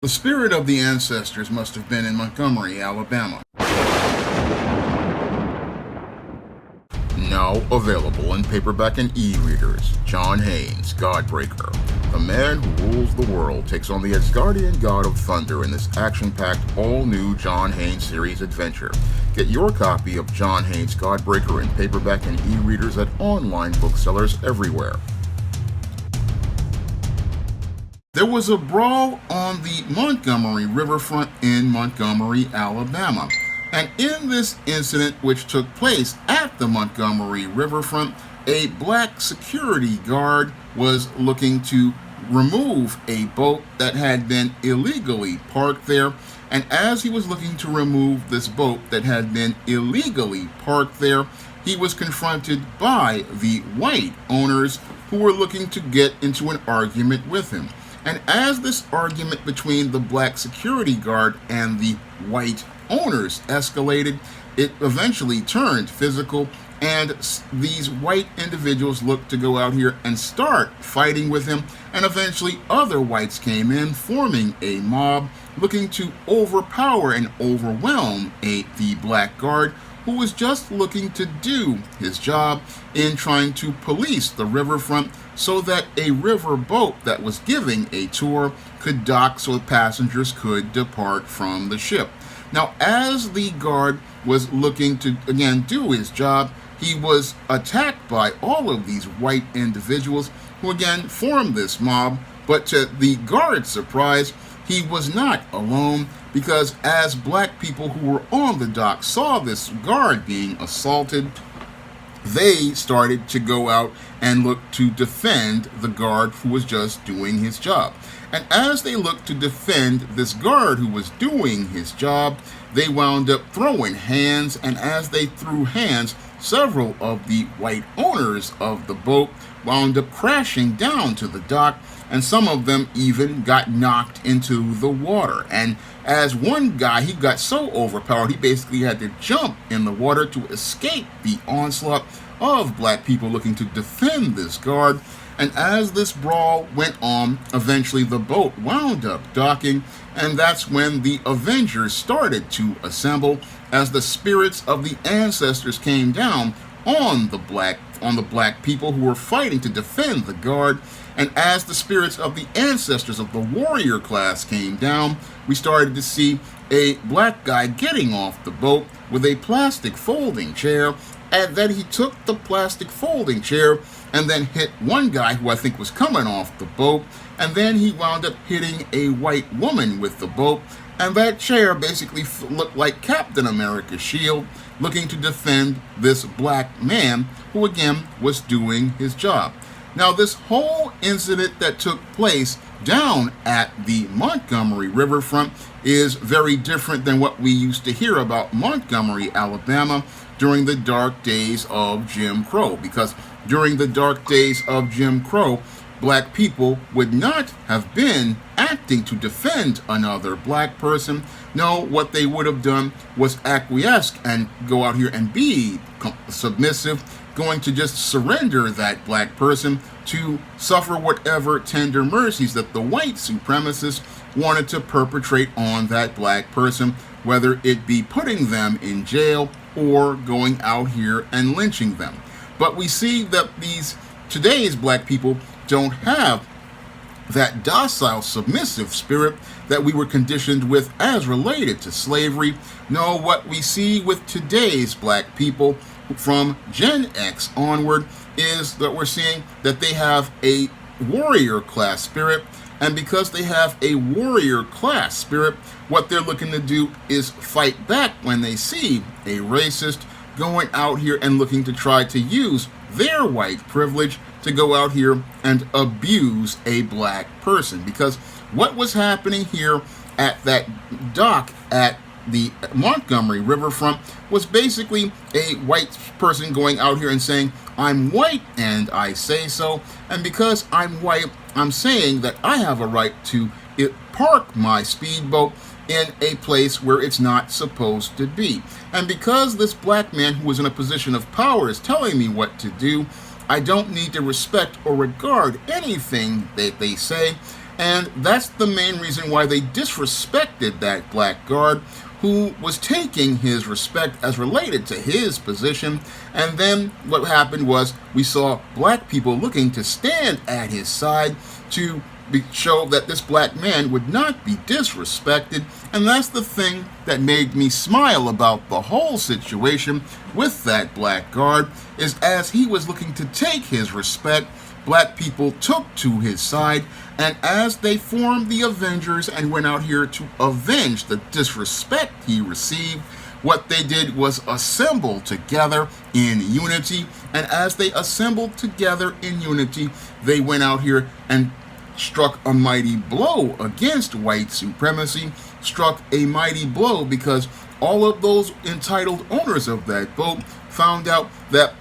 The spirit of the ancestors must have been in Montgomery, Alabama. Now available in paperback and e-readers, John Haynes, Godbreaker. The man who rules the world takes on the Asgardian god of thunder in this action-packed, all-new John Haynes series adventure. Get your copy of John Haynes, Godbreaker in paperback and e-readers at online booksellers everywhere. There was a brawl on the Montgomery riverfront in Montgomery, Alabama. And in this incident, which took place at the Montgomery riverfront, a black security guard was looking to remove a boat that had been illegally parked there. And as he was looking to remove this boat that had been illegally parked there, he was confronted by the white owners who were looking to get into an argument with him. And as this argument between the black security guard and the white owners escalated, it eventually turned physical, and these white individuals looked to go out here and start fighting with him, and eventually other whites came in, forming a mob looking to overpower and overwhelm the black guard, who was just looking to do his job in trying to police the riverfront so that a river boat that was giving a tour could dock so passengers could depart from the ship. Now, as the guard was looking to, again, do his job, he was attacked by all of these white individuals who, again, formed this mob. But to the guard's surprise, he was not alone, because as black people who were on the dock saw this guard being assaulted, they started to go out and look to defend the guard who was just doing his job. And as they looked to defend this guard who was doing his job, they wound up throwing hands, and as they threw hands, several of the white owners of the boat wound up crashing down to the dock, and some of them even got knocked into the water. And as one guy, he got so overpowered, he basically had to jump in the water to escape the onslaught of black people looking to defend this guard. And as this brawl went on, eventually the boat wound up docking, and that's when the Avengers started to assemble as the spirits of the ancestors came down on the black people who were fighting to defend the guard. And as the spirits of the ancestors of the warrior class came down, we started to see a black guy getting off the boat with a plastic folding chair, and then he took the plastic folding chair and then hit one guy who I think was coming off the boat, and then he wound up hitting a white woman with the boat, and that chair basically looked like Captain America's shield, looking to defend this black man who again was doing his job. Now, this whole incident that took place down at the Montgomery riverfront is very different than what we used to hear about Montgomery, Alabama during the dark days of Jim Crow, because during the dark days of Jim Crow, black people would not have been acting to defend another black person. No, what they would have done was acquiesce and go out here and be submissive, going to just surrender that black person to suffer whatever tender mercies that the white supremacists wanted to perpetrate on that black person, whether it be putting them in jail or going out here and lynching them. But we see that today's black people don't have that docile, submissive spirit that we were conditioned with as related to slavery. No, what we see with today's black people from Gen X onward is that we're seeing that they have a warrior class spirit, and because they have a warrior class spirit, what they're looking to do is fight back when they see a racist going out here and looking to try to use their white privilege to go out here and abuse a black person. Because what was happening here at that dock at the Montgomery riverfront was basically a white person going out here and saying, I'm white and I say so, and because I'm white, I'm saying that I have a right to park my speedboat in a place where it's not supposed to be. And because this black man who was in a position of power is telling me what to do, I don't need to respect or regard anything that they say. And that's the main reason why they disrespected that black guard who was taking his respect as related to his position. And then what happened was we saw black people looking to stand at his side to show that this black man would not be disrespected. And that's the thing that made me smile about the whole situation with that black guard, is as he was looking to take his respect, black people took to his side, and as they formed the Avengers and went out here to avenge the disrespect he received, what they did was assemble together in unity. And as they assembled together in unity, they went out here and struck a mighty blow against white supremacy, struck a mighty blow because all of those entitled owners of that boat found out that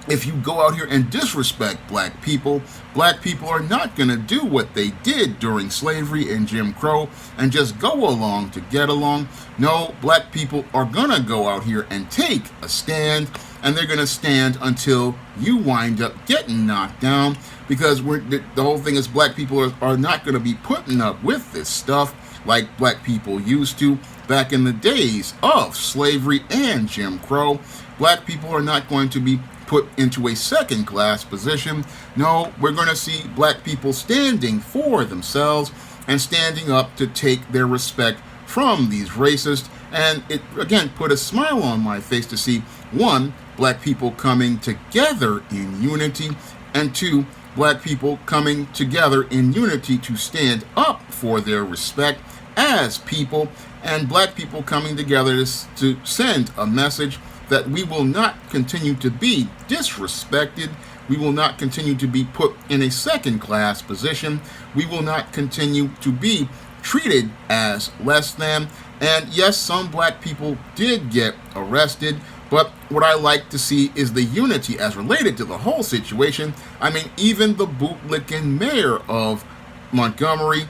if you go out here and disrespect black people are not going to do what they did during slavery and Jim Crow and just go along to get along. No, black people are going to go out here and take a stand, and they're going to stand until you wind up getting knocked down, because the whole thing is black people are not going to be putting up with this stuff like black people used to back in the days of slavery and Jim Crow. Black people are not going to be put into a second-class position. No, we're going to see black people standing for themselves and standing up to take their respect from these racists. And it, again, put a smile on my face to see, one, black people coming together in unity, and two, black people coming together in unity to stand up for their respect as people, and black people coming together to send a message that we will not continue to be disrespected. We will not continue to be put in a second-class position. We will not continue to be treated as less than. And yes, some black people did get arrested, but what I like to see is the unity as related to the whole situation. I mean, even the bootlicking mayor of Montgomery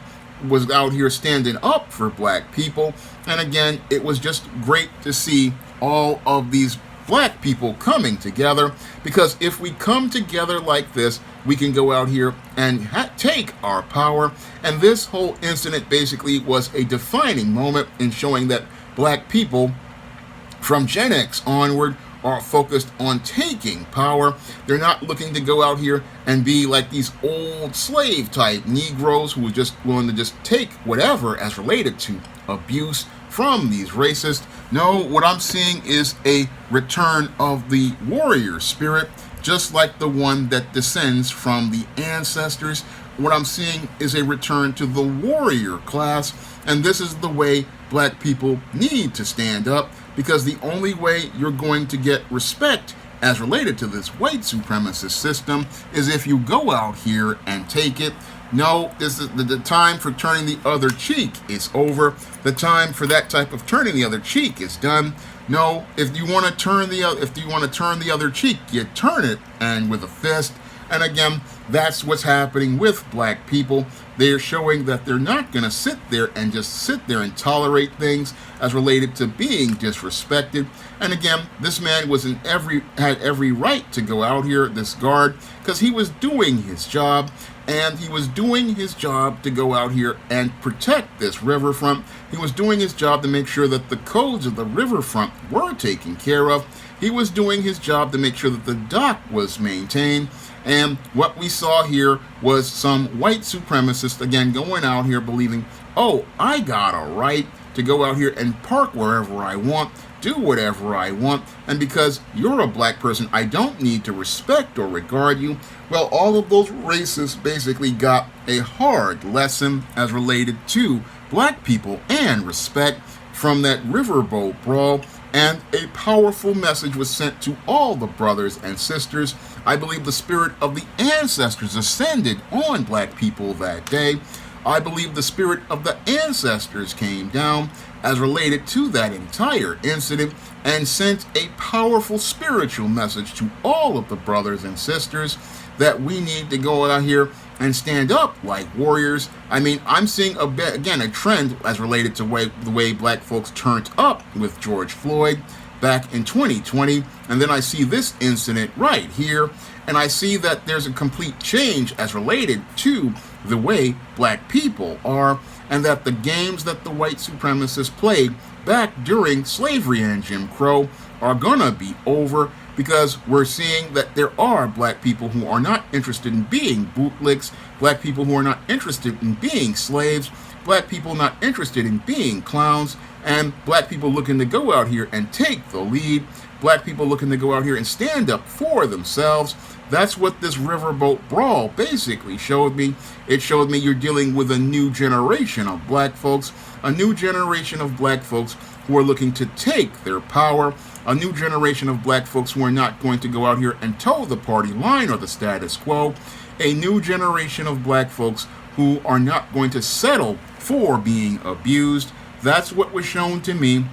was out here standing up for black people. And again, it was just great to see all of these black people coming together, because if we come together like this, we can go out here and take our power. And this whole incident basically was a defining moment in showing that black people from Gen X onward are focused on taking power. They're not looking to go out here and be like these old slave type Negroes who are just willing to just take whatever as related to abuse from these racists. No, what I'm seeing is a return of the warrior spirit, just like the one that descends from the ancestors. What I'm seeing is a return to the warrior class, and this is the way black people need to stand up, because the only way you're going to get respect as related to this white supremacist system is if you go out here and take it. No, this is the time for turning the other cheek is over. The time for that type of turning the other cheek is done. No, if you want to turn the other cheek, you turn it, and with a fist. And again, that's what's happening with black people. They're showing that they're not going to sit there and just sit there and tolerate things as related to being disrespected. And again, this man had every right to go out here, this guard, because he was doing his job. And he was doing his job to go out here and protect this riverfront. He was doing his job to make sure that the codes of the riverfront were taken care of. He was doing his job to make sure that the dock was maintained. And what we saw here was some white supremacists, again, going out here believing, oh, I got a right to go out here and park wherever I want, do whatever I want, and because you're a black person, I don't need to respect or regard you. Well, all of those racists basically got a hard lesson as related to black people and respect from that Riverboat Brawl, and a powerful message was sent to all the brothers and sisters. I believe the spirit of the ancestors ascended on black people that day. I believe the spirit of the ancestors came down as related to that entire incident and sent a powerful spiritual message to all of the brothers and sisters that we need to go out here and stand up like warriors. I mean, I'm seeing a trend as related to the way black folks turned up with George Floyd back in 2020, and then I see this incident right here, and I see that there's a complete change as related to the way black people are, and that the games that the white supremacists played back during slavery and Jim Crow are gonna be over, because we're seeing that there are black people who are not interested in being bootlicks, black people who are not interested in being slaves, black people not interested in being clowns, and black people looking to go out here and take the lead, black people looking to go out here and stand up for themselves. That's what this Riverboat Brawl basically showed me. It showed me you're dealing with a new generation of black folks, a new generation of black folks who are looking to take their power, a new generation of black folks who are not going to go out here and toe the party line or the status quo, a new generation of black folks who are not going to settle for being abused. That's what was shown to me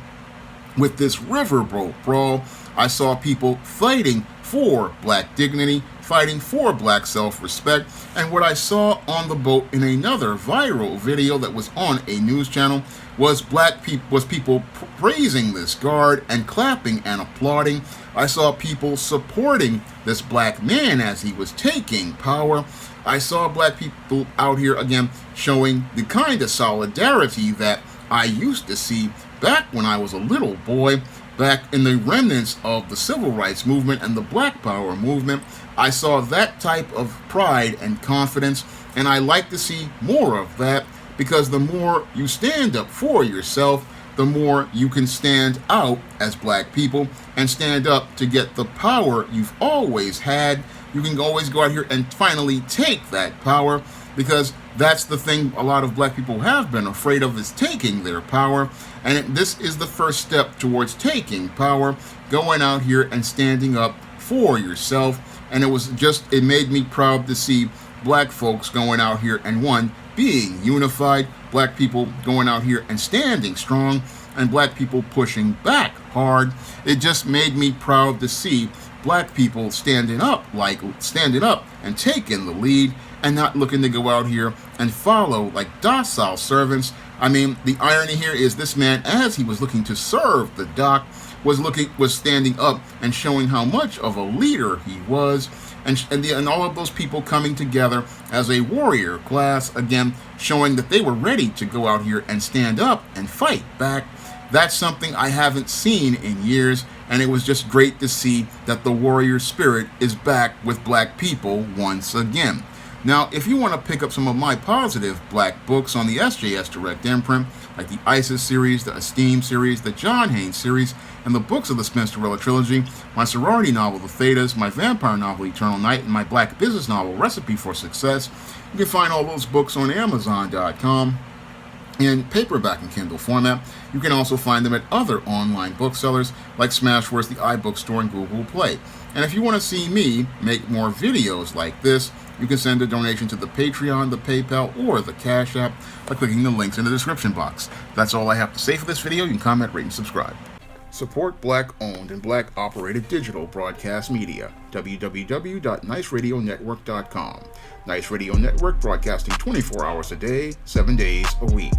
with this Riverboat Brawl. I saw people fighting for black dignity, fighting for black self-respect, and what I saw on the boat in another viral video that was on a news channel was people praising this guard and clapping and applauding. I saw people supporting this black man as he was taking power. I saw black people out here again showing the kind of solidarity that I used to see back when I was a little boy, back in the remnants of the civil rights movement and the black power movement. I saw that type of pride and confidence, and I like to see more of that, because the more you stand up for yourself, the more you can stand out as black people and stand up to get the power you've always had. You can always go out here and finally take that power, because that's the thing a lot of black people have been afraid of, is taking their power. And this is the first step towards taking power, going out here and standing up for yourself. And it made me proud to see black folks going out here and being unified, black people going out here and standing strong, and black people pushing back hard. It just made me proud to see black people standing up and taking the lead, and not looking to go out here and follow like docile servants. I mean, the irony here is this man, as he was looking to serve the doc, was standing up and showing how much of a leader he was, and all of those people coming together as a warrior class, again, showing that they were ready to go out here and stand up and fight back. That's something I haven't seen in years, and it was just great to see that the warrior spirit is back with black people once again. Now, if you want to pick up some of my positive black books on the SJS Direct imprint, like the ISIS series, the Esteem series, the John Haynes series, and the books of the Spinsterella trilogy, my sorority novel, The Thetas, my vampire novel, Eternal Night, and my black business novel, Recipe for Success, you can find all those books on Amazon.com in paperback and Kindle format. You can also find them at other online booksellers like Smashwords, the iBookstore, and Google Play. And if you want to see me make more videos like this, you can send a donation to the Patreon, the PayPal, or the Cash App by clicking the links in the description box. That's all I have to say for this video. You can comment, rate, and subscribe. Support black-owned and black-operated digital broadcast media. www.niceradionetwork.com. Nice Radio Network, broadcasting 24 hours a day, 7 days a week.